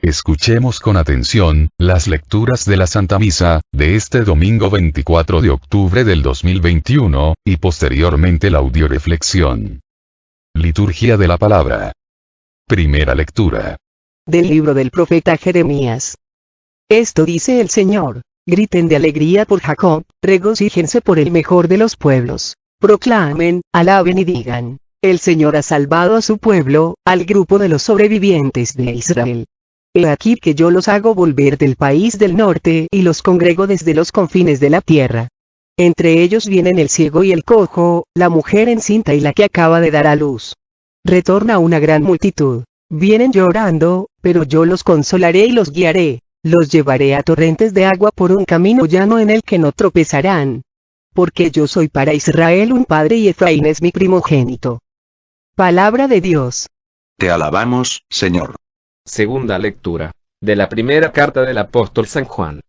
Escuchemos con atención, las lecturas de la Santa Misa, de este domingo 24 de octubre del 2021, y posteriormente la audioreflexión. Liturgia de la Palabra. Primera lectura. Del libro del profeta Jeremías. Esto dice el Señor: griten de alegría por Jacob, regocíjense por el mejor de los pueblos. Proclamen, alaben y digan: el Señor ha salvado a su pueblo, al grupo de los sobrevivientes de Israel. He aquí que yo los hago volver del país del norte y los congrego desde los confines de la tierra. Entre ellos vienen el ciego y el cojo, la mujer encinta y la que acaba de dar a luz. Retorna una gran multitud. Vienen llorando, pero yo los consolaré y los guiaré. Los llevaré a torrentes de agua por un camino llano en el que no tropezarán. Porque yo soy para Israel un padre y Efraín es mi primogénito. Palabra de Dios. Te alabamos, Señor. Segunda lectura. De la primera carta del apóstol San Juan.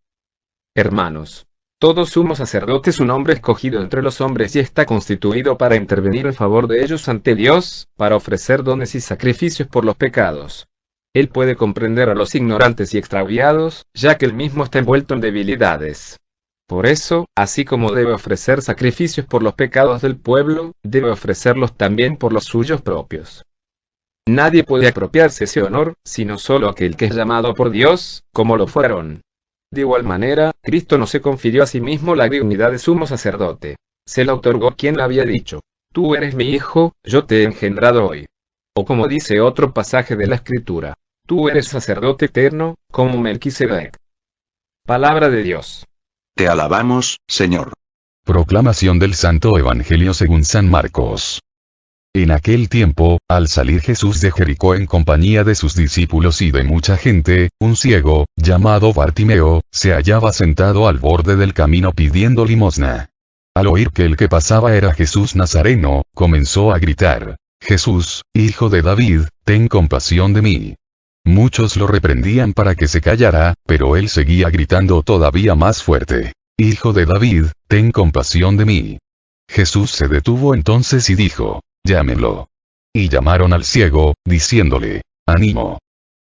Hermanos, todo sumo sacerdote es un hombre escogido entre los hombres y está constituido para intervenir en favor de ellos ante Dios, para ofrecer dones y sacrificios por los pecados. Él puede comprender a los ignorantes y extraviados, ya que él mismo está envuelto en debilidades. Por eso, así como debe ofrecer sacrificios por los pecados del pueblo, debe ofrecerlos también por los suyos propios. Nadie puede apropiarse ese honor, sino solo aquel que es llamado por Dios, como lo fueron. De igual manera, Cristo no se confirió a sí mismo la dignidad de sumo sacerdote. Se la otorgó quien le había dicho: tú eres mi hijo, yo te he engendrado hoy. O como dice otro pasaje de la Escritura: tú eres sacerdote eterno, como Melquisedec. Palabra de Dios. Te alabamos, Señor. Proclamación del Santo Evangelio según San Marcos. En aquel tiempo, al salir Jesús de Jericó en compañía de sus discípulos y de mucha gente, un ciego, llamado Bartimeo, se hallaba sentado al borde del camino pidiendo limosna. Al oír que el que pasaba era Jesús Nazareno, comenzó a gritar: Jesús, hijo de David, ten compasión de mí. Muchos lo reprendían para que se callara, pero él seguía gritando todavía más fuerte: Hijo de David, ten compasión de mí. Jesús se detuvo entonces y dijo: llámenlo. Y llamaron al ciego, diciéndole: ánimo.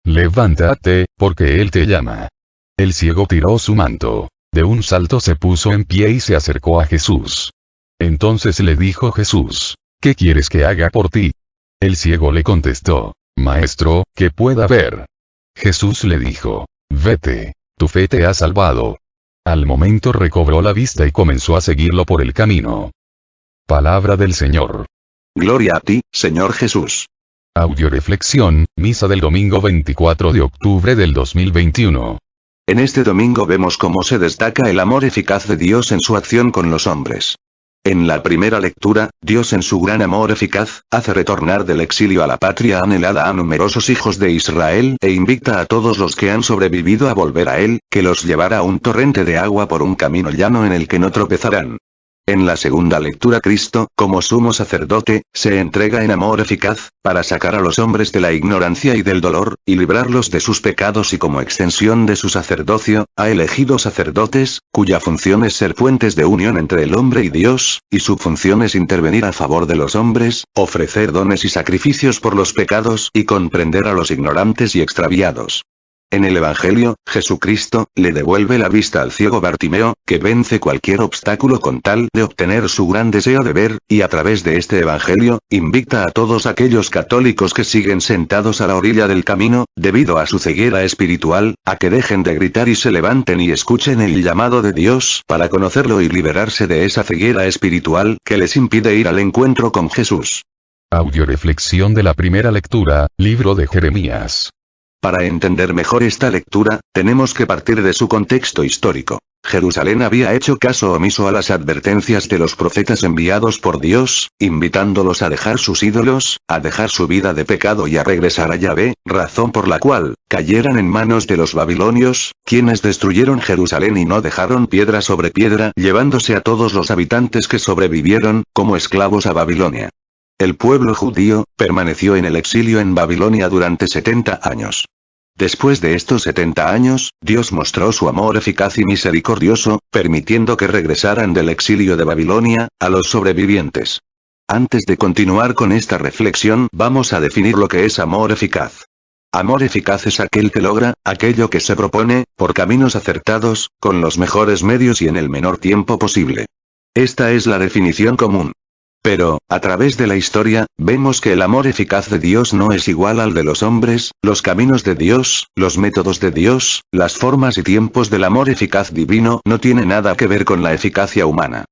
Levántate, porque él te llama. El ciego tiró su manto. De un salto se puso en pie y se acercó a Jesús. Entonces le dijo Jesús: ¿qué quieres que haga por ti? El ciego le contestó: Maestro, que pueda ver. Jesús le dijo: vete, tu fe te ha salvado. Al momento recobró la vista y comenzó a seguirlo por el camino. Palabra del Señor. Gloria a ti, Señor Jesús. Audioreflexión, misa del domingo 24 de octubre del 2021. En este domingo vemos cómo se destaca el amor eficaz de Dios en su acción con los hombres. En la primera lectura, Dios en su gran amor eficaz, hace retornar del exilio a la patria anhelada a numerosos hijos de Israel e invita a todos los que han sobrevivido a volver a Él, que los llevará a un torrente de agua por un camino llano en el que no tropezarán. En la segunda lectura Cristo, como sumo sacerdote, se entrega en amor eficaz, para sacar a los hombres de la ignorancia y del dolor, y librarlos de sus pecados y como extensión de su sacerdocio, ha elegido sacerdotes, cuya función es ser puentes de unión entre el hombre y Dios, y su función es intervenir a favor de los hombres, ofrecer dones y sacrificios por los pecados y comprender a los ignorantes y extraviados. En el Evangelio, Jesucristo le devuelve la vista al ciego Bartimeo, que vence cualquier obstáculo con tal de obtener su gran deseo de ver, y a través de este Evangelio, invita a todos aquellos católicos que siguen sentados a la orilla del camino, debido a su ceguera espiritual, a que dejen de gritar y se levanten y escuchen el llamado de Dios para conocerlo y liberarse de esa ceguera espiritual que les impide ir al encuentro con Jesús. Audioreflexión de la primera lectura, libro de Jeremías. Para entender mejor esta lectura, tenemos que partir de su contexto histórico. Jerusalén había hecho caso omiso a las advertencias de los profetas enviados por Dios, invitándolos a dejar sus ídolos, a dejar su vida de pecado y a regresar a Yahvé, razón por la cual cayeran en manos de los babilonios, quienes destruyeron Jerusalén y no dejaron piedra sobre piedra, llevándose a todos los habitantes que sobrevivieron, como esclavos a Babilonia. El pueblo judío permaneció en el exilio en Babilonia durante 70 años. Después de estos 70 años, Dios mostró su amor eficaz y misericordioso, permitiendo que regresaran del exilio de Babilonia, a los sobrevivientes. Antes de continuar con esta reflexión, vamos a definir lo que es amor eficaz. Amor eficaz es aquel que logra aquello que se propone, por caminos acertados, con los mejores medios y en el menor tiempo posible. Esta es la definición común. Pero, a través de la historia, vemos que el amor eficaz de Dios no es igual al de los hombres, los caminos de Dios, los métodos de Dios, las formas y tiempos del amor eficaz divino no tiene nada que ver con la eficacia humana.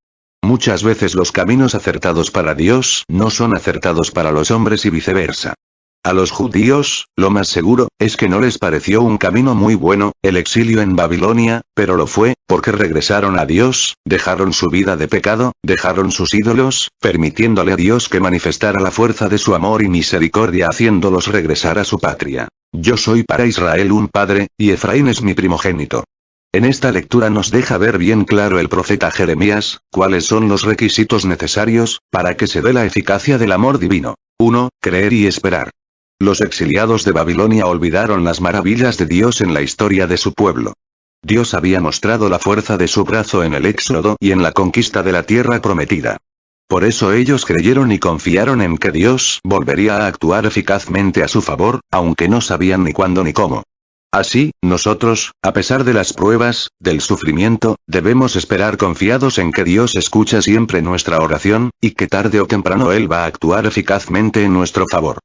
Muchas veces los caminos acertados para Dios no son acertados para los hombres y viceversa. A los judíos, lo más seguro, es que no les pareció un camino muy bueno, el exilio en Babilonia, pero lo fue, porque regresaron a Dios, dejaron su vida de pecado, dejaron sus ídolos, permitiéndole a Dios que manifestara la fuerza de su amor y misericordia haciéndolos regresar a su patria. Yo soy para Israel un padre, y Efraín es mi primogénito. En esta lectura nos deja ver bien claro el profeta Jeremías, cuáles son los requisitos necesarios, para que se dé la eficacia del amor divino. 1. Creer y esperar. Los exiliados de Babilonia olvidaron las maravillas de Dios en la historia de su pueblo. Dios había mostrado la fuerza de su brazo en el éxodo y en la conquista de la tierra prometida. Por eso ellos creyeron y confiaron en que Dios volvería a actuar eficazmente a su favor, aunque no sabían ni cuándo ni cómo. Así, nosotros, a pesar de las pruebas, del sufrimiento, debemos esperar confiados en que Dios escucha siempre nuestra oración, y que tarde o temprano Él va a actuar eficazmente en nuestro favor.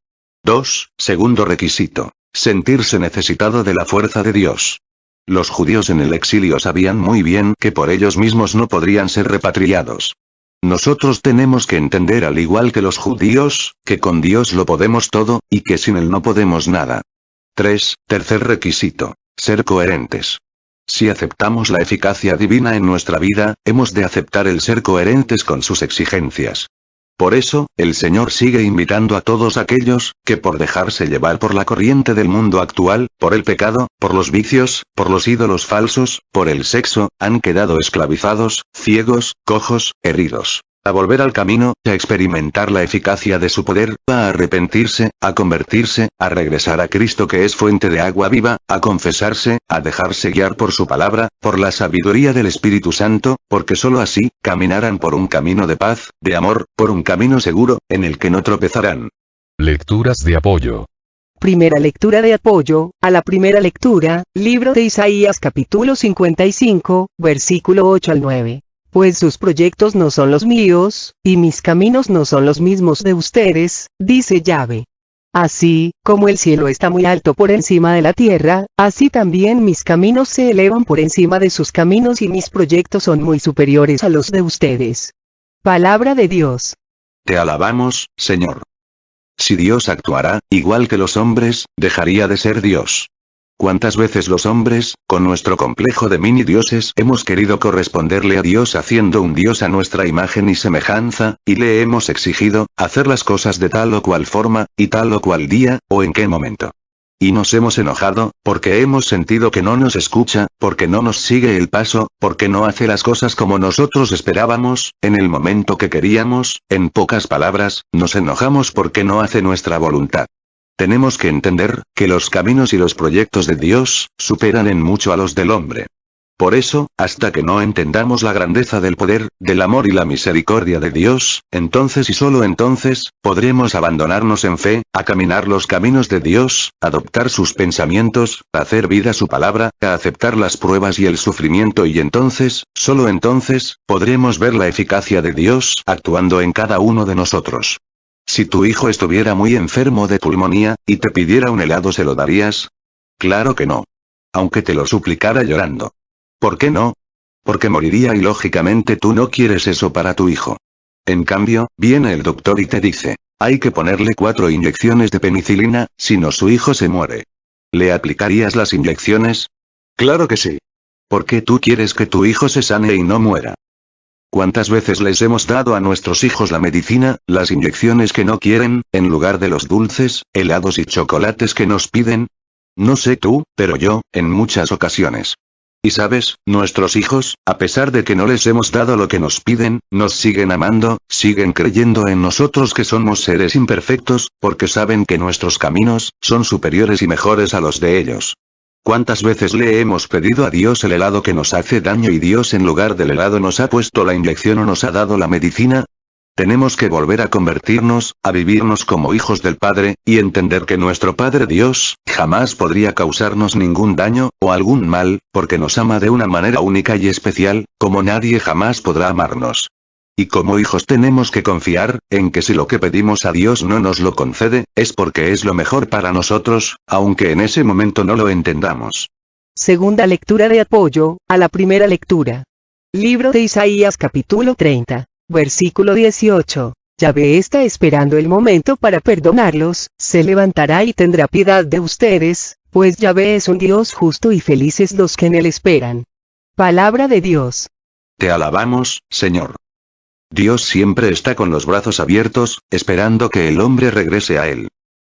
2. Segundo requisito. Sentirse necesitado de la fuerza de Dios. Los judíos en el exilio sabían muy bien que por ellos mismos no podrían ser repatriados. Nosotros tenemos que entender al igual que los judíos, que con Dios lo podemos todo, y que sin Él no podemos nada. 3. Tercer requisito. Ser coherentes. Si aceptamos la eficacia divina en nuestra vida, hemos de aceptar el ser coherentes con sus exigencias. Por eso, el Señor sigue invitando a todos aquellos, que por dejarse llevar por la corriente del mundo actual, por el pecado, por los vicios, por los ídolos falsos, por el sexo, han quedado esclavizados, ciegos, cojos, heridos. A volver al camino, a experimentar la eficacia de su poder, a arrepentirse, a convertirse, a regresar a Cristo que es fuente de agua viva, a confesarse, a dejarse guiar por su palabra, por la sabiduría del Espíritu Santo, porque sólo así, caminarán por un camino de paz, de amor, por un camino seguro, en el que no tropezarán. Lecturas de apoyo. Primera lectura de apoyo, a la primera lectura, libro de Isaías capítulo 55, versículo 8 al 9. Pues sus proyectos no son los míos, y mis caminos no son los mismos de ustedes, dice Yahvé. Así, como el cielo está muy alto por encima de la tierra, así también mis caminos se elevan por encima de sus caminos y mis proyectos son muy superiores a los de ustedes. Palabra de Dios. Te alabamos, Señor. Si Dios actuara, igual que los hombres, dejaría de ser Dios. ¿Cuántas veces los hombres, con nuestro complejo de mini dioses, hemos querido corresponderle a Dios haciendo un Dios a nuestra imagen y semejanza, y le hemos exigido hacer las cosas de tal o cual forma, y tal o cual día, o en qué momento? Y nos hemos enojado, porque hemos sentido que no nos escucha, porque no nos sigue el paso, porque no hace las cosas como nosotros esperábamos, en el momento que queríamos, en pocas palabras, nos enojamos porque no hace nuestra voluntad. Tenemos que entender, que los caminos y los proyectos de Dios, superan en mucho a los del hombre. Por eso, hasta que no entendamos la grandeza del poder, del amor y la misericordia de Dios, entonces y solo entonces, podremos abandonarnos en fe, a caminar los caminos de Dios, adoptar sus pensamientos, a hacer vida su palabra, a aceptar las pruebas y el sufrimiento y entonces, solo entonces, podremos ver la eficacia de Dios actuando en cada uno de nosotros. Si tu hijo estuviera muy enfermo de pulmonía, y te pidiera un helado, ¿se lo darías? Claro que no. Aunque te lo suplicara llorando. ¿Por qué no? Porque moriría y lógicamente tú no quieres eso para tu hijo. En cambio, viene el doctor y te dice, hay que ponerle 4 inyecciones de penicilina, si no su hijo se muere. ¿Le aplicarías las inyecciones? Claro que sí. Porque tú quieres que tu hijo se sane y no muera. ¿Cuántas veces les hemos dado a nuestros hijos la medicina, las inyecciones que no quieren, en lugar de los dulces, helados y chocolates que nos piden? No sé tú, pero yo, en muchas ocasiones. Y sabes, nuestros hijos, a pesar de que no les hemos dado lo que nos piden, nos siguen amando, siguen creyendo en nosotros que somos seres imperfectos, porque saben que nuestros caminos, son superiores y mejores a los de ellos. ¿Cuántas veces le hemos pedido a Dios el helado que nos hace daño y Dios en lugar del helado nos ha puesto la inyección o nos ha dado la medicina? Tenemos que volver a convertirnos, a vivirnos como hijos del Padre, y entender que nuestro Padre Dios, jamás podría causarnos ningún daño, o algún mal, porque nos ama de una manera única y especial, como nadie jamás podrá amarnos. Y como hijos tenemos que confiar, en que si lo que pedimos a Dios no nos lo concede, es porque es lo mejor para nosotros, aunque en ese momento no lo entendamos. Segunda lectura de apoyo, a la primera lectura. Libro de Isaías capítulo 30, versículo 18. Yahvé está esperando el momento para perdonarlos, se levantará y tendrá piedad de ustedes, pues Yahvé es un Dios justo y felices los que en él esperan. Palabra de Dios. Te alabamos, Señor. Dios siempre está con los brazos abiertos, esperando que el hombre regrese a él.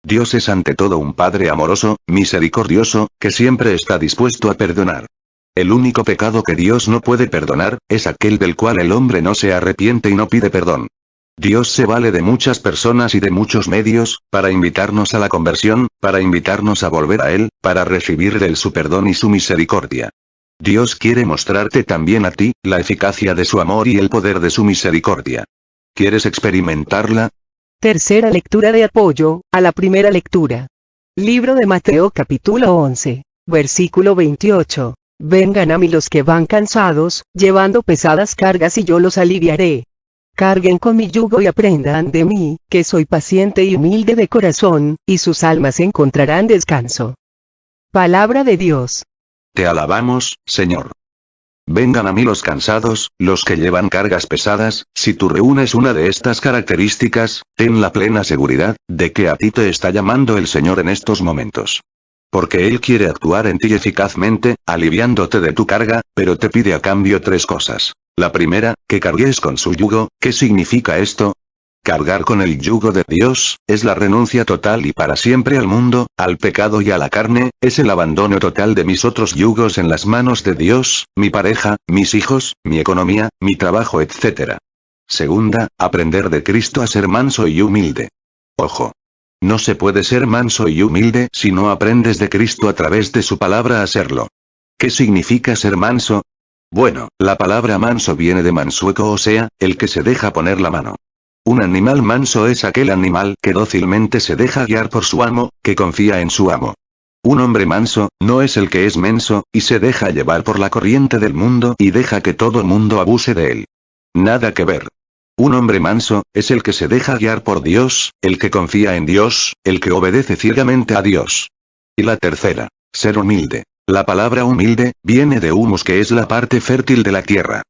Dios es ante todo un Padre amoroso, misericordioso, que siempre está dispuesto a perdonar. El único pecado que Dios no puede perdonar, es aquel del cual el hombre no se arrepiente y no pide perdón. Dios se vale de muchas personas y de muchos medios, para invitarnos a la conversión, para invitarnos a volver a Él, para recibir de Él su perdón y su misericordia. Dios quiere mostrarte también a ti, la eficacia de su amor y el poder de su misericordia. ¿Quieres experimentarla? Tercera lectura de apoyo, a la primera lectura. Libro de Mateo capítulo 11, versículo 28. Vengan a mí los que van cansados, llevando pesadas cargas y yo los aliviaré. Carguen con mi yugo y aprendan de mí, que soy paciente y humilde de corazón, y sus almas encontrarán descanso. Palabra de Dios. Te alabamos, Señor. Vengan a mí los cansados, los que llevan cargas pesadas, si tú reúnes una de estas características, ten la plena seguridad, de que a ti te está llamando el Señor en estos momentos. Porque Él quiere actuar en ti eficazmente, aliviándote de tu carga, pero te pide a cambio tres cosas. La primera, que cargues con su yugo. ¿Qué significa esto? Cargar con el yugo de Dios, es la renuncia total y para siempre al mundo, al pecado y a la carne, es el abandono total de mis otros yugos en las manos de Dios, mi pareja, mis hijos, mi economía, mi trabajo, etc. Segunda, aprender de Cristo a ser manso y humilde. Ojo. No se puede ser manso y humilde si no aprendes de Cristo a través de su palabra a serlo. ¿Qué significa ser manso? Bueno, la palabra manso viene de mansueco, o sea, el que se deja poner la mano. Un animal manso es aquel animal que dócilmente se deja guiar por su amo, que confía en su amo. Un hombre manso, no es el que es menso, y se deja llevar por la corriente del mundo y deja que todo el mundo abuse de él. Nada que ver. Un hombre manso, es el que se deja guiar por Dios, el que confía en Dios, el que obedece ciegamente a Dios. Y la tercera, ser humilde. La palabra humilde, viene de humus, que es la parte fértil de la tierra.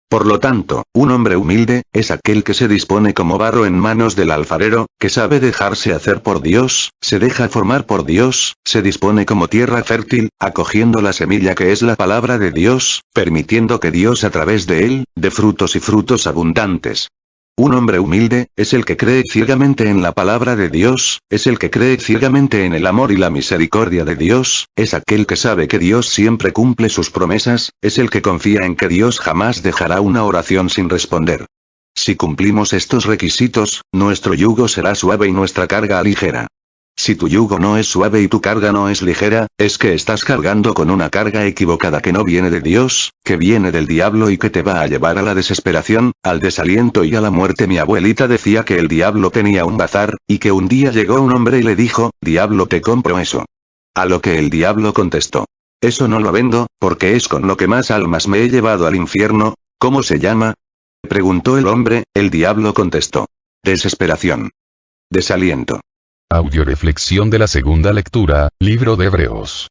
Por lo tanto, un hombre humilde, es aquel que se dispone como barro en manos del alfarero, que sabe dejarse hacer por Dios, se deja formar por Dios, se dispone como tierra fértil, acogiendo la semilla que es la palabra de Dios, permitiendo que Dios a través de él, dé frutos y frutos abundantes. Un hombre humilde, es el que cree ciegamente en la palabra de Dios, es el que cree ciegamente en el amor y la misericordia de Dios, es aquel que sabe que Dios siempre cumple sus promesas, es el que confía en que Dios jamás dejará una oración sin responder. Si cumplimos estos requisitos, nuestro yugo será suave y nuestra carga ligera. Si tu yugo no es suave y tu carga no es ligera, es que estás cargando con una carga equivocada que no viene de Dios, que viene del diablo y que te va a llevar a la desesperación, al desaliento y a la muerte. Mi abuelita decía que el diablo tenía un bazar, y que un día llegó un hombre y le dijo, diablo, te compro eso. A lo que el diablo contestó, eso no lo vendo, porque es con lo que más almas me he llevado al infierno. ¿Cómo se llama? Preguntó el hombre. El diablo contestó, desesperación. Desaliento. Audioreflexión de la segunda lectura, Libro de Hebreos.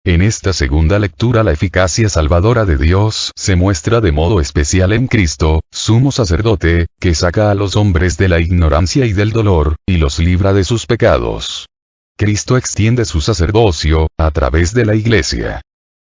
En esta segunda lectura la eficacia salvadora de Dios se muestra de modo especial en Cristo, sumo sacerdote, que saca a los hombres de la ignorancia y del dolor, y los libra de sus pecados. Cristo extiende su sacerdocio, a través de la Iglesia.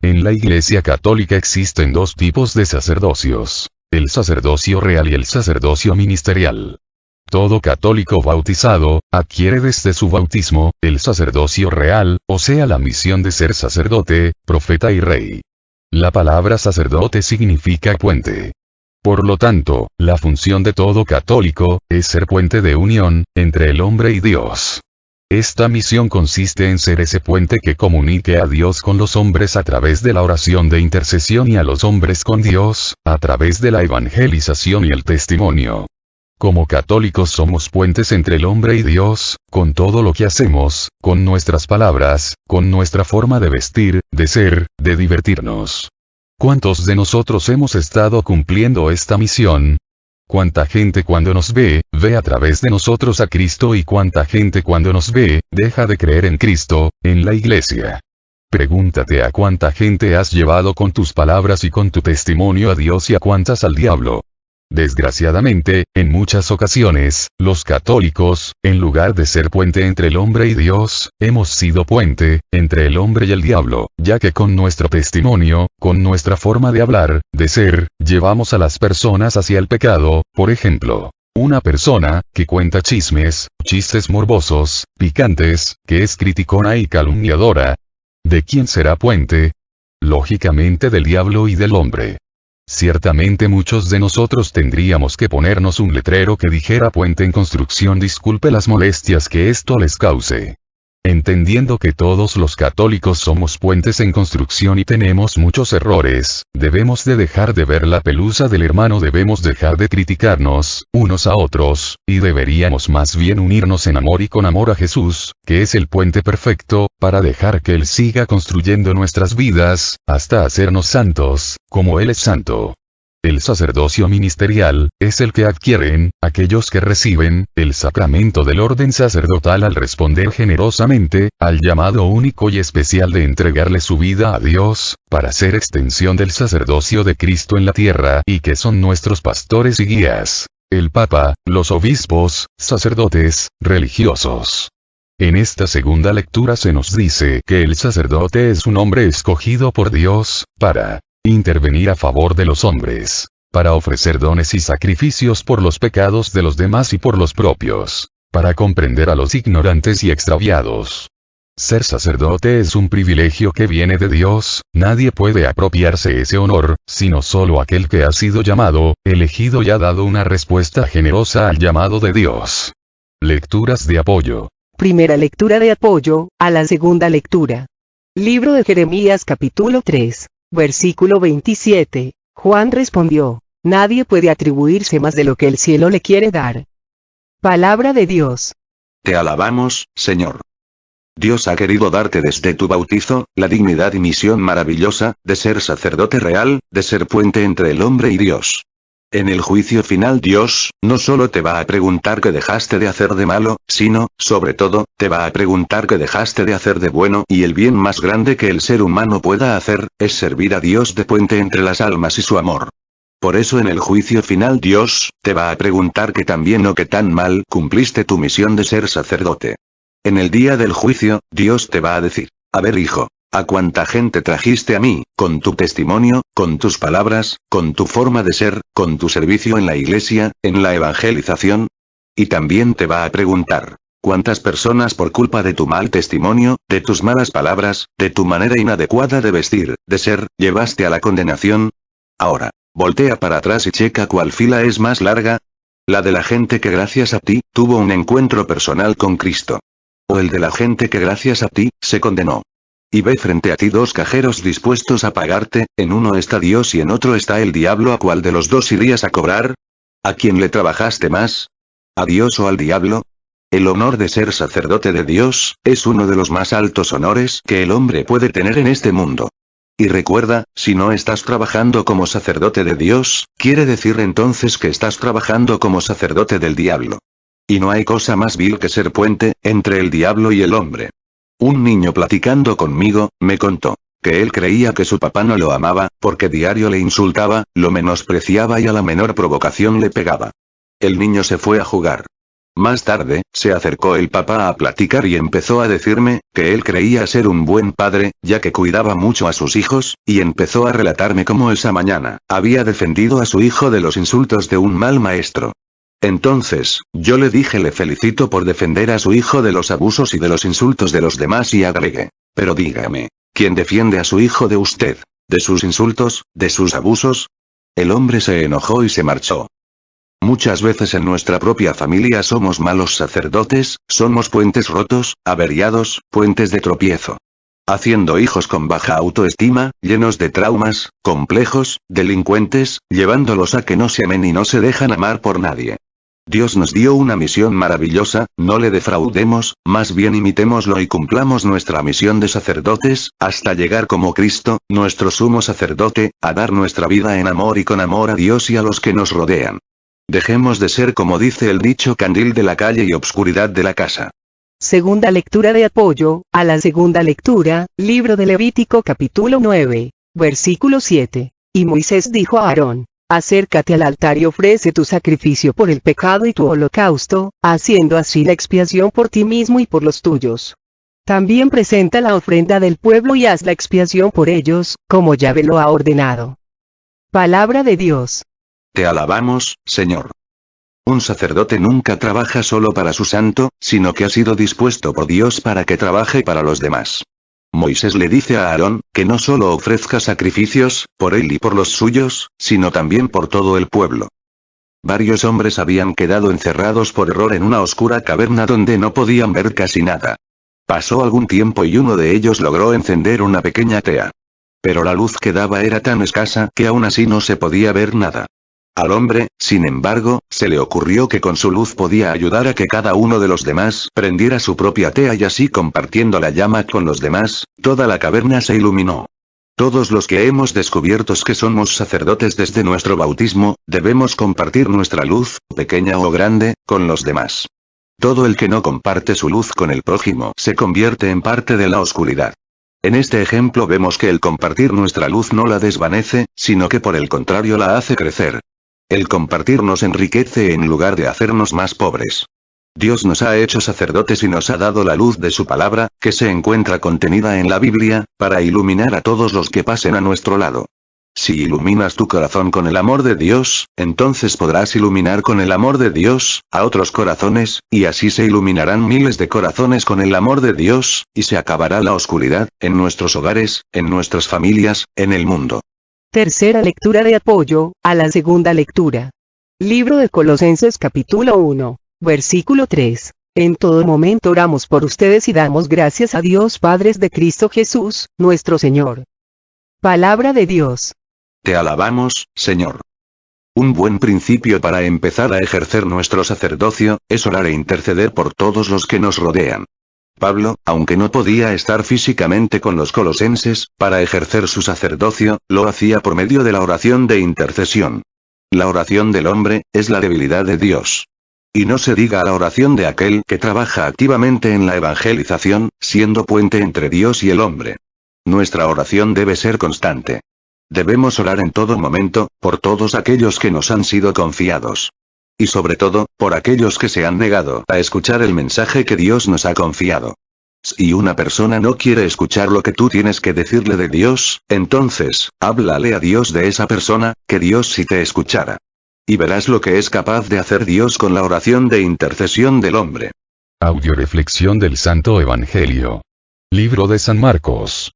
En la Iglesia católica existen dos tipos de sacerdocios: el sacerdocio real y el sacerdocio ministerial. Todo católico bautizado, adquiere desde su bautismo, el sacerdocio real, o sea la misión de ser sacerdote, profeta y rey. La palabra sacerdote significa puente. Por lo tanto, la función de todo católico, es ser puente de unión, entre el hombre y Dios. Esta misión consiste en ser ese puente que comunique a Dios con los hombres a través de la oración de intercesión y a los hombres con Dios, a través de la evangelización y el testimonio. Como católicos somos puentes entre el hombre y Dios, con todo lo que hacemos, con nuestras palabras, con nuestra forma de vestir, de ser, de divertirnos. ¿Cuántos de nosotros hemos estado cumpliendo esta misión? ¿Cuánta gente cuando nos ve, ve a través de nosotros a Cristo y cuánta gente cuando nos ve, deja de creer en Cristo, en la iglesia? Pregúntate a cuánta gente has llevado con tus palabras y con tu testimonio a Dios y a cuántas al diablo. Desgraciadamente, en muchas ocasiones, los católicos, en lugar de ser puente entre el hombre y Dios, hemos sido puente entre el hombre y el diablo, ya que con nuestro testimonio, con nuestra forma de hablar, de ser, llevamos a las personas hacia el pecado. Por ejemplo, una persona que cuenta chismes, chistes morbosos, picantes, que es criticona y calumniadora. ¿De quién será puente? Lógicamente del diablo y del hombre. Ciertamente muchos de nosotros tendríamos que ponernos un letrero que dijera puente en construcción, disculpe las molestias que esto les cause. Entendiendo que todos los católicos somos puentes en construcción y tenemos muchos errores, debemos de dejar de ver la pelusa del hermano, debemos dejar de criticarnos, unos a otros, y deberíamos más bien unirnos en amor y con amor a Jesús, que es el puente perfecto, para dejar que Él siga construyendo nuestras vidas, hasta hacernos santos, como Él es santo. El sacerdocio ministerial, es el que adquieren, aquellos que reciben, el sacramento del orden sacerdotal al responder generosamente, al llamado único y especial de entregarle su vida a Dios, para ser extensión del sacerdocio de Cristo en la tierra y que son nuestros pastores y guías. El Papa, los obispos, sacerdotes, religiosos. En esta segunda lectura se nos dice que el sacerdote es un hombre escogido por Dios, para intervenir a favor de los hombres, para ofrecer dones y sacrificios por los pecados de los demás y por los propios, para comprender a los ignorantes y extraviados. Ser sacerdote es un privilegio que viene de Dios, nadie puede apropiarse ese honor, sino solo aquel que ha sido llamado, elegido y ha dado una respuesta generosa al llamado de Dios. Lecturas de apoyo. Primera lectura de apoyo, a la segunda lectura. Libro de Jeremías capítulo 3. Versículo 27, Juan respondió, nadie puede atribuirse más de lo que el cielo le quiere dar. Palabra de Dios. Te alabamos, Señor. Dios ha querido darte desde tu bautizo, la dignidad y misión maravillosa, de ser sacerdote real, de ser puente entre el hombre y Dios. En el juicio final Dios, no solo te va a preguntar qué dejaste de hacer de malo, sino, sobre todo, te va a preguntar qué dejaste de hacer de bueno, y el bien más grande que el ser humano pueda hacer, es servir a Dios de puente entre las almas y su amor. Por eso en el juicio final Dios, te va a preguntar qué tan bien o qué tan mal cumpliste tu misión de ser sacerdote. En el día del juicio, Dios te va a decir, a ver hijo, ¿a cuánta gente trajiste a mí, con tu testimonio, con tus palabras, con tu forma de ser, con tu servicio en la iglesia, en la evangelización? Y también te va a preguntar, ¿cuántas personas por culpa de tu mal testimonio, de tus malas palabras, de tu manera inadecuada de vestir, de ser, llevaste a la condenación? Ahora, voltea para atrás y checa cuál fila es más larga. La de la gente que gracias a ti, tuvo un encuentro personal con Cristo. O el de la gente que gracias a ti, se condenó. Y ve frente a ti dos cajeros dispuestos a pagarte, en uno está Dios y en otro está el diablo. ¿A cuál de los dos irías a cobrar? ¿A quién le trabajaste más? ¿A Dios o al diablo? El honor de ser sacerdote de Dios, es uno de los más altos honores que el hombre puede tener en este mundo. Y recuerda, si no estás trabajando como sacerdote de Dios, quiere decir entonces que estás trabajando como sacerdote del diablo. Y no hay cosa más vil que ser puente, entre el diablo y el hombre. Un niño platicando conmigo, me contó, que él creía que su papá no lo amaba, porque diario le insultaba, lo menospreciaba y a la menor provocación le pegaba. El niño se fue a jugar. Más tarde, se acercó el papá a platicar y empezó a decirme, que él creía ser un buen padre, ya que cuidaba mucho a sus hijos, y empezó a relatarme cómo esa mañana, había defendido a su hijo de los insultos de un mal maestro. Entonces, yo le dije le felicito por defender a su hijo de los abusos y de los insultos de los demás y agregué, pero dígame, ¿quién defiende a su hijo de usted? ¿De sus insultos, de sus abusos? El hombre se enojó y se marchó. Muchas veces en nuestra propia familia somos malos sacerdotes, somos puentes rotos, averiados, puentes de tropiezo. Haciendo hijos con baja autoestima, llenos de traumas, complejos, delincuentes, llevándolos a que no se amen y no se dejan amar por nadie. Dios nos dio una misión maravillosa, no le defraudemos, más bien imitémoslo y cumplamos nuestra misión de sacerdotes, hasta llegar como Cristo, nuestro sumo sacerdote, a dar nuestra vida en amor y con amor a Dios y a los que nos rodean. Dejemos de ser, como dice el dicho, candil de la calle y obscuridad de la casa. Segunda lectura de apoyo, a la segunda lectura, libro de Levítico capítulo 9, versículo 7. Y Moisés dijo a Aarón: acércate al altar y ofrece tu sacrificio por el pecado y tu holocausto, haciendo así la expiación por ti mismo y por los tuyos. También presenta la ofrenda del pueblo y haz la expiación por ellos, como Yahvé lo ha ordenado. Palabra de Dios. Te alabamos, Señor. Un sacerdote nunca trabaja solo para su santo, sino que ha sido dispuesto por Dios para que trabaje para los demás. Moisés le dice a Aarón, que no solo ofrezca sacrificios, por él y por los suyos, sino también por todo el pueblo. Varios hombres habían quedado encerrados por error en una oscura caverna donde no podían ver casi nada. Pasó algún tiempo y uno de ellos logró encender una pequeña tea. Pero la luz que daba era tan escasa que aún así no se podía ver nada. Al hombre, sin embargo, se le ocurrió que con su luz podía ayudar a que cada uno de los demás prendiera su propia tea y así compartiendo la llama con los demás, toda la caverna se iluminó. Todos los que hemos descubierto que somos sacerdotes desde nuestro bautismo, debemos compartir nuestra luz, pequeña o grande, con los demás. Todo el que no comparte su luz con el prójimo se convierte en parte de la oscuridad. En este ejemplo vemos que el compartir nuestra luz no la desvanece, sino que por el contrario la hace crecer. El compartir nos enriquece en lugar de hacernos más pobres. Dios nos ha hecho sacerdotes y nos ha dado la luz de su palabra, que se encuentra contenida en la Biblia, para iluminar a todos los que pasen a nuestro lado. Si iluminas tu corazón con el amor de Dios, entonces podrás iluminar con el amor de Dios a otros corazones, y así se iluminarán miles de corazones con el amor de Dios, y se acabará la oscuridad, en nuestros hogares, en nuestras familias, en el mundo. Tercera lectura de apoyo, a la segunda lectura. Libro de Colosenses capítulo 1, versículo 3. En todo momento oramos por ustedes y damos gracias a Dios Padre de Cristo Jesús, nuestro Señor. Palabra de Dios. Te alabamos, Señor. Un buen principio para empezar a ejercer nuestro sacerdocio, es orar e interceder por todos los que nos rodean. Pablo, aunque no podía estar físicamente con los colosenses, para ejercer su sacerdocio, lo hacía por medio de la oración de intercesión. La oración del hombre, es la debilidad de Dios. Y no se diga la oración de aquel que trabaja activamente en la evangelización, siendo puente entre Dios y el hombre. Nuestra oración debe ser constante. Debemos orar en todo momento, por todos aquellos que nos han sido confiados. Y sobre todo, por aquellos que se han negado a escuchar el mensaje que Dios nos ha confiado. Si una persona no quiere escuchar lo que tú tienes que decirle de Dios, entonces, háblale a Dios de esa persona, que Dios sí te escuchará. Y verás lo que es capaz de hacer Dios con la oración de intercesión del hombre. Audioreflexión del Santo Evangelio. Libro de San Marcos.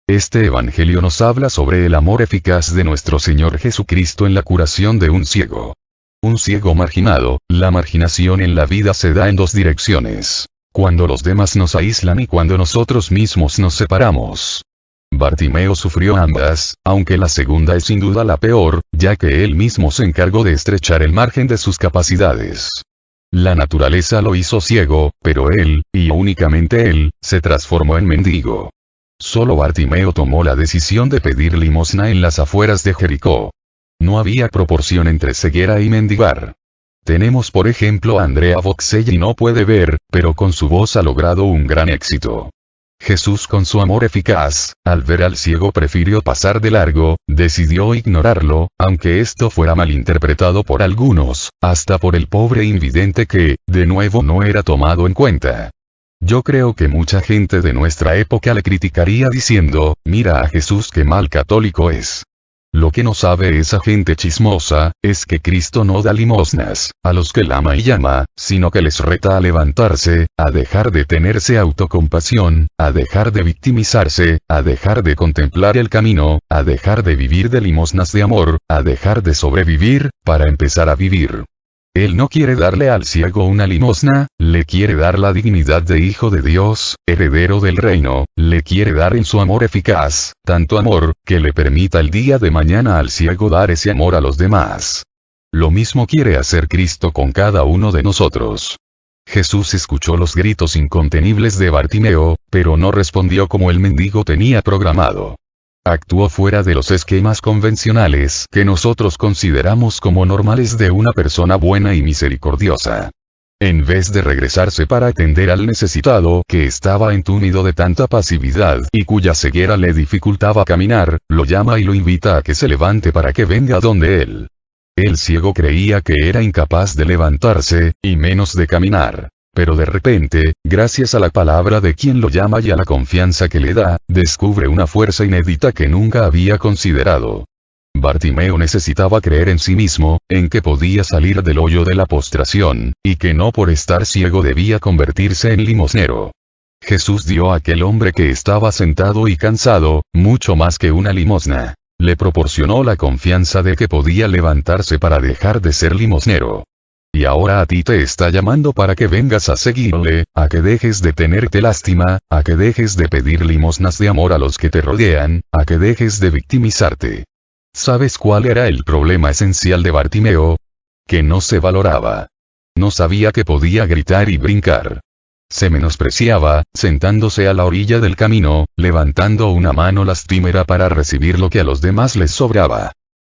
Este Evangelio nos habla sobre el amor eficaz de nuestro Señor Jesucristo en la curación de un ciego. Un ciego marginado, la marginación en la vida se da en dos direcciones. Cuando los demás nos aíslan y cuando nosotros mismos nos separamos. Bartimeo sufrió ambas, aunque la segunda es sin duda la peor, ya que él mismo se encargó de estrechar el margen de sus capacidades. La naturaleza lo hizo ciego, pero él, y únicamente él, se transformó en mendigo. Solo Bartimeo tomó la decisión de pedir limosna en las afueras de Jericó. No había proporción entre ceguera y mendigar. Tenemos por ejemplo a Andrea Bocelli, no puede ver, pero con su voz ha logrado un gran éxito. Jesús con su amor eficaz, al ver al ciego prefirió pasar de largo, decidió ignorarlo, aunque esto fuera malinterpretado por algunos, hasta por el pobre invidente que, de nuevo no era tomado en cuenta. Yo creo que mucha gente de nuestra época le criticaría diciendo, mira a Jesús qué mal católico es. Lo que no sabe esa gente chismosa, es que Cristo no da limosnas a los que él ama y llama, sino que les reta a levantarse, a dejar de tenerse autocompasión, a dejar de victimizarse, a dejar de contemplar el camino, a dejar de vivir de limosnas de amor, a dejar de sobrevivir, para empezar a vivir. Él no quiere darle al ciego una limosna, le quiere dar la dignidad de hijo de Dios, heredero del reino, le quiere dar en su amor eficaz, tanto amor, que le permita el día de mañana al ciego dar ese amor a los demás. Lo mismo quiere hacer Cristo con cada uno de nosotros. Jesús escuchó los gritos incontenibles de Bartimeo, pero no respondió como el mendigo tenía programado. Actuó fuera de los esquemas convencionales que nosotros consideramos como normales de una persona buena y misericordiosa. En vez de regresarse para atender al necesitado que estaba entumido de tanta pasividad y cuya ceguera le dificultaba caminar, lo llama y lo invita a que se levante para que venga donde él. El ciego creía que era incapaz de levantarse, y menos de caminar. Pero de repente, gracias a la palabra de quien lo llama y a la confianza que le da, descubre una fuerza inédita que nunca había considerado. Bartimeo necesitaba creer en sí mismo, en que podía salir del hoyo de la postración, y que no por estar ciego debía convertirse en limosnero. Jesús dio a aquel hombre que estaba sentado y cansado, mucho más que una limosna. Le proporcionó la confianza de que podía levantarse para dejar de ser limosnero. Y ahora a ti te está llamando para que vengas a seguirle, a que dejes de tenerte lástima, a que dejes de pedir limosnas de amor a los que te rodean, a que dejes de victimizarte. ¿Sabes cuál era el problema esencial de Bartimeo? Que no se valoraba. No sabía que podía gritar y brincar. Se menospreciaba, sentándose a la orilla del camino, levantando una mano lastimera para recibir lo que a los demás les sobraba.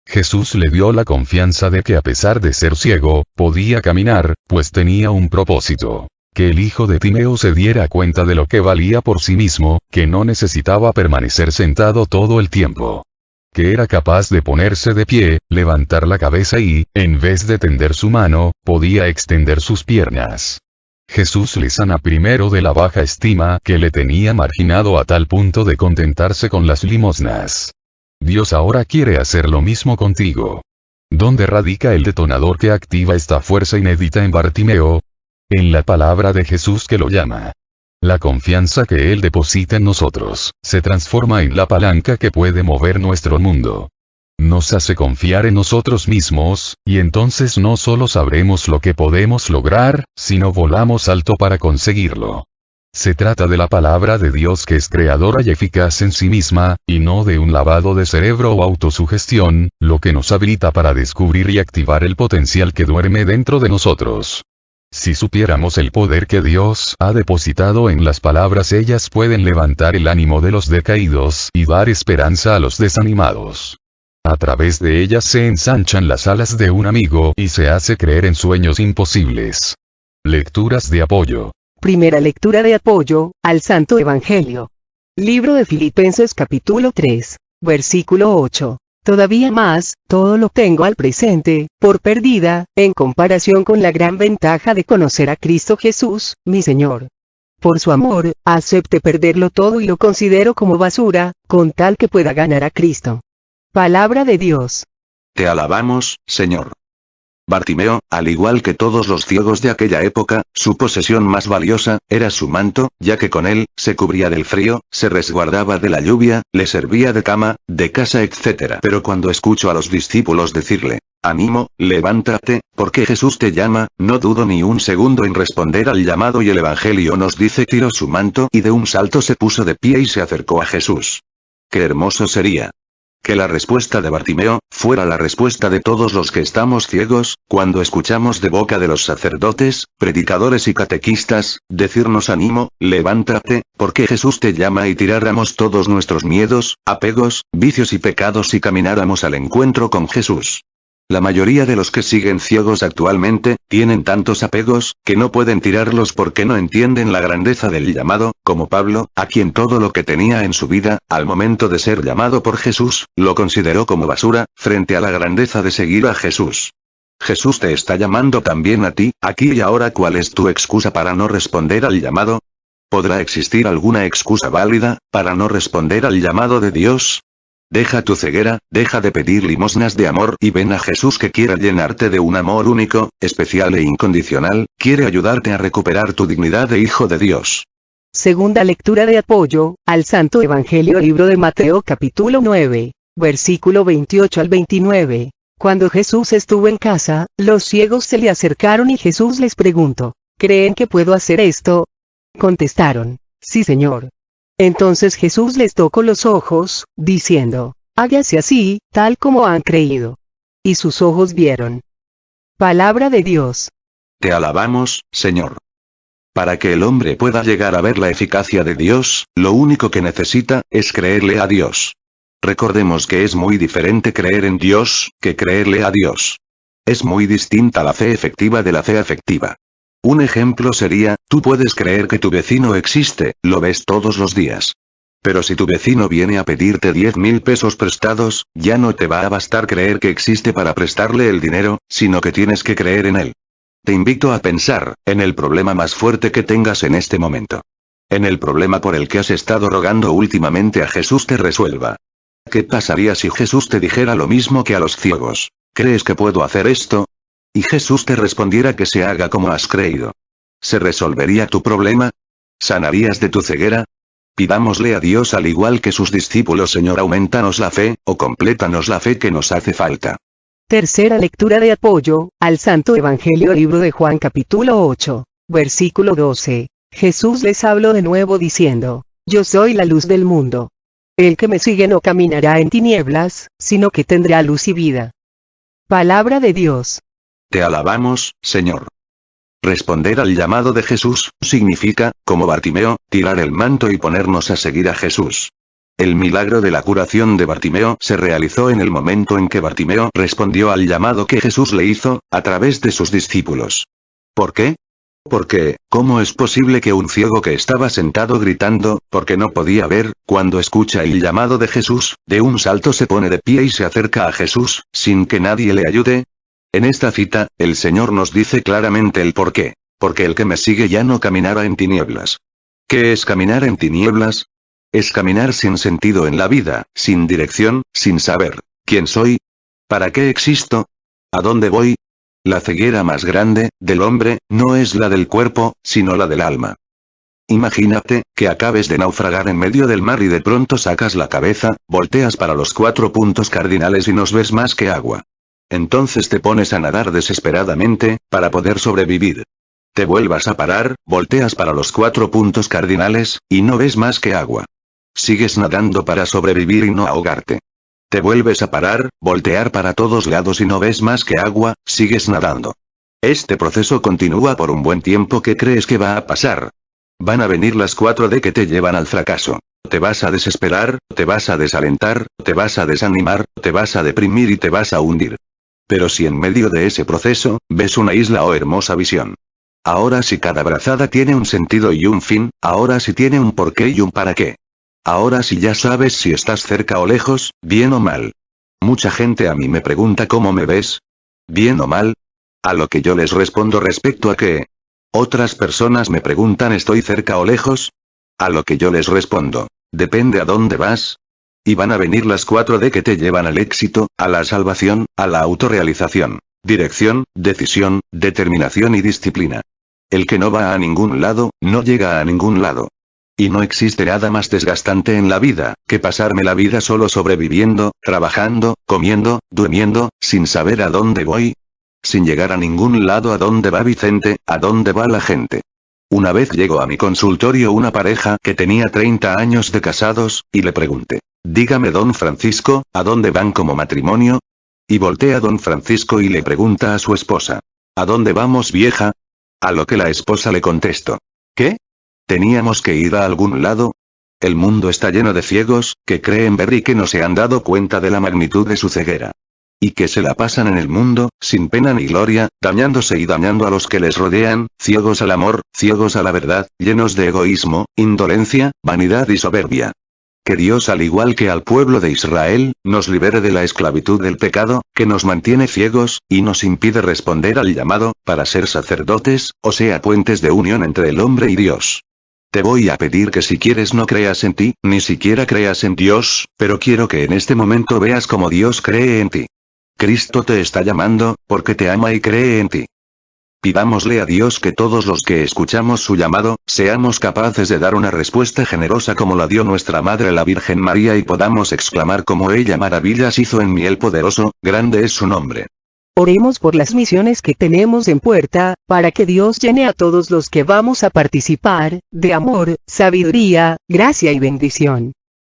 Jesús le dio la confianza de que a pesar de ser ciego, podía caminar, pues tenía un propósito. Que el hijo de Timeo se diera cuenta de lo que valía por sí mismo, que no necesitaba permanecer sentado todo el tiempo. Que era capaz de ponerse de pie, levantar la cabeza y, en vez de tender su mano, podía extender sus piernas. Jesús le sana primero de la baja estima que le tenía marginado a tal punto de contentarse con las limosnas. Dios ahora quiere hacer lo mismo contigo. ¿Dónde radica el detonador que activa esta fuerza inédita en Bartimeo? En la palabra de Jesús que lo llama. La confianza que Él deposita en nosotros, se transforma en la palanca que puede mover nuestro mundo. Nos hace confiar en nosotros mismos, y entonces no solo sabremos lo que podemos lograr, sino volamos alto para conseguirlo. Se trata de la palabra de Dios que es creadora y eficaz en sí misma, y no de un lavado de cerebro o autosugestión, lo que nos habilita para descubrir y activar el potencial que duerme dentro de nosotros. Si supiéramos el poder que Dios ha depositado en las palabras, ellas pueden levantar el ánimo de los decaídos y dar esperanza a los desanimados. A través de ellas se ensanchan las alas de un amigo y se hace creer en sueños imposibles. Lecturas de apoyo. Primera lectura de apoyo, al Santo Evangelio. Libro de Filipenses capítulo 3, versículo 8. Todavía más, todo lo tengo al presente, por perdida, en comparación con la gran ventaja de conocer a Cristo Jesús, mi Señor. Por su amor, acepte perderlo todo y lo considero como basura, con tal que pueda ganar a Cristo. Palabra de Dios. Te alabamos, Señor. Bartimeo, al igual que todos los ciegos de aquella época, su posesión más valiosa, era su manto, ya que con él, se cubría del frío, se resguardaba de la lluvia, le servía de cama, de casa, etc. Pero cuando escucho a los discípulos decirle, ánimo, levántate, porque Jesús te llama, no dudo ni un segundo en responder al llamado, y el Evangelio nos dice: tiró su manto y de un salto se puso de pie y se acercó a Jesús. ¡Qué hermoso sería que la respuesta de Bartimeo fuera la respuesta de todos los que estamos ciegos, cuando escuchamos de boca de los sacerdotes, predicadores y catequistas, decirnos ánimo, levántate, porque Jesús te llama, y tiráramos todos nuestros miedos, apegos, vicios y pecados y camináramos al encuentro con Jesús. La mayoría de los que siguen ciegos actualmente, tienen tantos apegos, que no pueden tirarlos porque no entienden la grandeza del llamado, como Pablo, a quien todo lo que tenía en su vida, al momento de ser llamado por Jesús, lo consideró como basura, frente a la grandeza de seguir a Jesús. Jesús te está llamando también a ti, aquí y ahora. ¿Cuál es tu excusa para no responder al llamado? ¿Podrá existir alguna excusa válida, para no responder al llamado de Dios? Deja tu ceguera, deja de pedir limosnas de amor y ven a Jesús, que quiere llenarte de un amor único, especial e incondicional, quiere ayudarte a recuperar tu dignidad de hijo de Dios. Segunda lectura de apoyo, al Santo Evangelio. Libro de Mateo capítulo 9, versículo 28 al 29. Cuando Jesús estuvo en casa, los ciegos se le acercaron y Jesús les preguntó: ¿creen que puedo hacer esto? Contestaron: sí, Señor. Entonces Jesús les tocó los ojos, diciendo: hágase así, tal como han creído. Y sus ojos vieron. Palabra de Dios. Te alabamos, Señor. Para que el hombre pueda llegar a ver la eficacia de Dios, lo único que necesita, es creerle a Dios. Recordemos que es muy diferente creer en Dios, que creerle a Dios. Es muy distinta la fe efectiva de la fe afectiva. Un ejemplo sería, tú puedes creer que tu vecino existe, lo ves todos los días. Pero si tu vecino viene a pedirte 10.000 pesos prestados, ya no te va a bastar creer que existe para prestarle el dinero, sino que tienes que creer en él. Te invito a pensar, en el problema más fuerte que tengas en este momento. En el problema por el que has estado rogando últimamente a Jesús te resuelva. ¿Qué pasaría si Jesús te dijera lo mismo que a los ciegos? ¿Crees que puedo hacer esto? Y Jesús te respondiera que se haga como has creído. ¿Se resolvería tu problema? ¿Sanarías de tu ceguera? Pidámosle a Dios al igual que sus discípulos: Señor, aumentanos la fe, o complétanos la fe que nos hace falta. Tercera lectura de apoyo, al Santo Evangelio, libro de Juan, capítulo 8, versículo 12. Jesús les habló de nuevo diciendo: Yo soy la luz del mundo. El que me sigue no caminará en tinieblas, sino que tendrá luz y vida. Palabra de Dios. Te alabamos, Señor. Responder al llamado de Jesús, significa, como Bartimeo, tirar el manto y ponernos a seguir a Jesús. El milagro de la curación de Bartimeo se realizó en el momento en que Bartimeo respondió al llamado que Jesús le hizo, a través de sus discípulos. ¿Por qué? Porque, ¿cómo es posible que un ciego que estaba sentado gritando, porque no podía ver, cuando escucha el llamado de Jesús, de un salto se pone de pie y se acerca a Jesús, sin que nadie le ayude? En esta cita, el Señor nos dice claramente el por qué. Porque el que me sigue ya no caminará en tinieblas. ¿Qué es caminar en tinieblas? Es caminar sin sentido en la vida, sin dirección, sin saber quién soy, para qué existo, a dónde voy. La ceguera más grande, del hombre, no es la del cuerpo, sino la del alma. Imagínate, que acabes de naufragar en medio del mar y de pronto sacas la cabeza, volteas para los 4 puntos cardinales y no ves más que agua. Entonces te pones a nadar desesperadamente, para poder sobrevivir. Te vuelvas a parar, volteas para los 4 puntos cardinales, y no ves más que agua. Sigues nadando para sobrevivir y no ahogarte. Te vuelves a parar, voltear para todos lados y no ves más que agua, sigues nadando. Este proceso continúa por un buen tiempo. ¿Qué crees que va a pasar? Van a venir las 4D que te llevan al fracaso. Te vas a desesperar, te vas a desalentar, te vas a desanimar, te vas a deprimir y te vas a hundir. Pero si en medio de ese proceso, ves una isla o hermosa visión. Ahora sí cada brazada tiene un sentido y un fin, ahora sí tiene un porqué y un para qué. Ahora sí ya sabes si estás cerca o lejos, bien o mal. Mucha gente a mí me pregunta ¿cómo me ves? ¿Bien o mal? A lo que yo les respondo respecto a que... Otras personas me preguntan ¿estoy cerca o lejos? A lo que yo les respondo, depende a dónde vas. Y van a venir las 4D que te llevan al éxito, a la salvación, a la autorrealización. Dirección, decisión, determinación y disciplina. El que no va a ningún lado, no llega a ningún lado. Y no existe nada más desgastante en la vida, que pasarme la vida solo sobreviviendo, trabajando, comiendo, durmiendo, sin saber a dónde voy. Sin llegar a ningún lado. ¿A dónde va Vicente? ¿A dónde va la gente? Una vez llegó a mi consultorio una pareja que tenía 30 años de casados, y le pregunté, dígame don Francisco, ¿a dónde van como matrimonio? Y voltea a don Francisco y le pregunta a su esposa, ¿a dónde vamos vieja? A lo que la esposa le contestó, ¿qué? ¿Teníamos que ir a algún lado? El mundo está lleno de ciegos, que creen ver y que no se han dado cuenta de la magnitud de su ceguera. Y que se la pasan en el mundo, sin pena ni gloria, dañándose y dañando a los que les rodean, ciegos al amor, ciegos a la verdad, llenos de egoísmo, indolencia, vanidad y soberbia. Que Dios, al igual que al pueblo de Israel, nos libere de la esclavitud del pecado, que nos mantiene ciegos, y nos impide responder al llamado, para ser sacerdotes, o sea puentes de unión entre el hombre y Dios. Te voy a pedir que si quieres no creas en ti, ni siquiera creas en Dios, pero quiero que en este momento veas cómo Dios cree en ti. Cristo te está llamando, porque te ama y cree en ti. Pidámosle a Dios que todos los que escuchamos su llamado, seamos capaces de dar una respuesta generosa como la dio nuestra Madre la Virgen María y podamos exclamar como ella: maravillas hizo en mí el poderoso, grande es su nombre. Oremos por las misiones que tenemos en puerta, para que Dios llene a todos los que vamos a participar, de amor, sabiduría, gracia y bendición.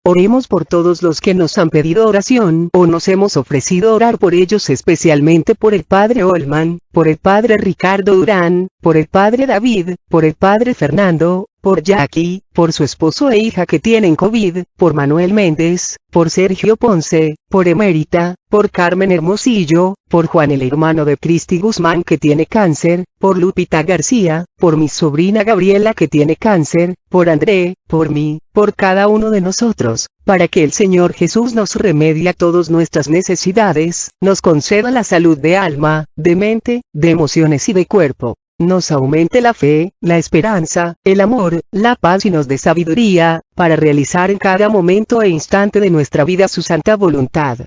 Oremos por todos los que nos han pedido oración o nos hemos ofrecido orar por ellos, especialmente por el Padre Olman, por el Padre Ricardo Durán, por el Padre David, por el Padre Fernando, por Jackie, por su esposo e hija que tienen COVID, por Manuel Méndez, por Sergio Ponce, por Emérita, por Carmen Hermosillo, por Juan el hermano de Cristi Guzmán que tiene cáncer, por Lupita García, por mi sobrina Gabriela que tiene cáncer, por André, por mí, por cada uno de nosotros, para que el Señor Jesús nos remedie a todas nuestras necesidades, nos conceda la salud de alma, de mente, de emociones y de cuerpo. Nos aumente la fe, la esperanza, el amor, la paz y nos dé sabiduría, para realizar en cada momento e instante de nuestra vida su santa voluntad.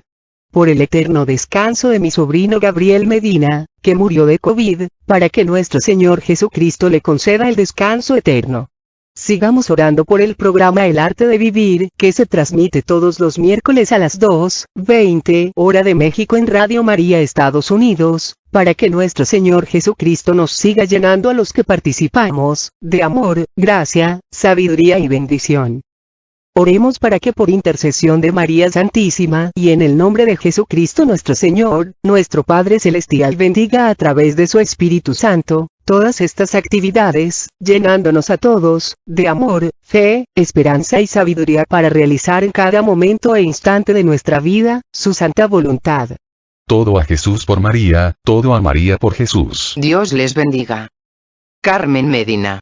Por el eterno descanso de mi sobrino Gabriel Medina, que murió de COVID, para que nuestro Señor Jesucristo le conceda el descanso eterno. Sigamos orando por el programa El Arte de Vivir, que se transmite todos los miércoles a las 2:20 hora de México en Radio María Estados Unidos, para que nuestro Señor Jesucristo nos siga llenando a los que participamos, de amor, gracia, sabiduría y bendición. Oremos para que por intercesión de María Santísima y en el nombre de Jesucristo nuestro Señor, nuestro Padre Celestial bendiga a través de su Espíritu Santo, todas estas actividades, llenándonos a todos, de amor, fe, esperanza y sabiduría para realizar en cada momento e instante de nuestra vida, su santa voluntad. Todo a Jesús por María, todo a María por Jesús. Dios les bendiga. Carmen Medina.